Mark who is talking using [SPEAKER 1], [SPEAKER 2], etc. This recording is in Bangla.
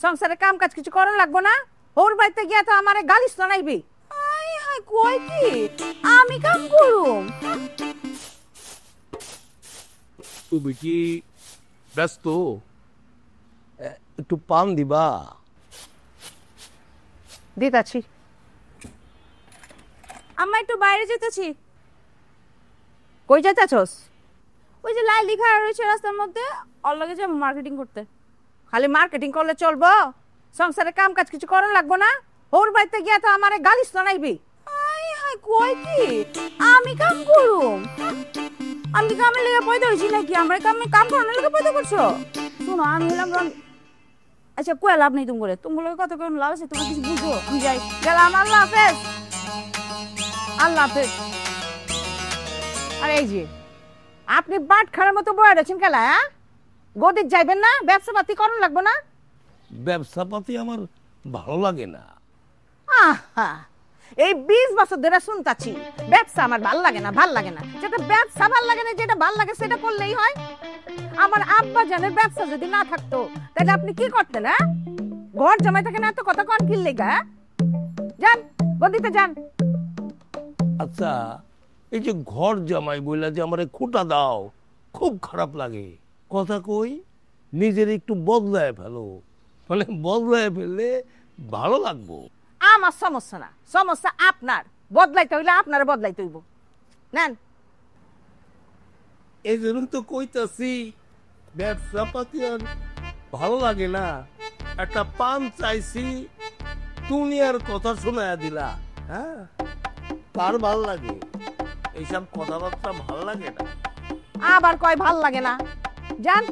[SPEAKER 1] সংসারে কাম কাজ কিছু করার লাগবো না। ওর বাড়িতে গিয়া তো আমারে গালিস শোনাইবি। আই হাই কই কি আমি কাম করুম?
[SPEAKER 2] তুমি কি ব্যস্ত? একটু পান দিবা?
[SPEAKER 1] দিতাছি। আম্মা একটু বাইরে যেতেছি। কই যাইতাছস? ওই যে লাল লিখা রয়েছে রাস্তার মধ্যে, ওর লাগে যে মার্কেটিং করতে। খালি মার্কেটিং করলে চলবো? সংসারে কাম কাজ কিছু করার লাগবো না। ওর বাড়িতে গিয়া তো আমারে গালিস শোনাইবি। আই হাই কই কি আমি কাম করুম? আমি কামের লেগে পয়দা হইছি নাকি? আমরা কাম করানোর লেগে পয়দা করছো? শোনো আমি হলাম আচ্ছা কই লাভ নেই তুমি কত কোন লাভ আছে? তুমি কিছু বুঝো? আমি যাই, গেলাম। আল্লাহ হাফেজ। আল্লাহ হাফেজ। আর এই যে আপনি বাট খাওয়ার মতো বয়ে রয়েছেন খেলা, হ্যাঁ? গদির যাইবেন না? ব্যবসা পাতি করুন লাগবো না?
[SPEAKER 2] ব্যবসা পাতি আমার ভালো লাগে না।
[SPEAKER 1] আহা, এই 20 বছর ধরে শুনতাছি ব্যবসা আমার ভাল লাগে না, ভাল লাগে না। যেটা ব্যবসা ভাল লাগে না, যেটা ভাল লাগে সেটা করলেই হয়। আমার আব্বা জানের ব্যবসা যদি না থাকতো তাহলে আপনি কি করতেন? হ্যাঁ, ঘর জামাই থাকে না, এত কথা কন কি লেগা? যান গদিতে যান।
[SPEAKER 2] আচ্ছা, এই যে ঘর জামাই বইলা যে আমারে খোটা দাও, খুব খারাপ লাগে। কথা কই, নিজের একটু বদলায় ফেলো, মানে বদলায় ফেললে ভালো লাগবো।
[SPEAKER 1] আমার সমস্যা না, সমস্যা আপনার। বদলাইতে হইলে আপনার বদলাইতে হইব। নেন।
[SPEAKER 2] এই জন্য তো কইতাছি ব্যবসা পাতি আর ভালো লাগে না। একটা পান চাইছি, তুমি আর কথা শোনায়া দিলা। হ্যাঁ, কার ভাল লাগে? এইসব কথাবার্তা ভাল লাগে না।
[SPEAKER 1] আবার কয় ভাল লাগে না? যান।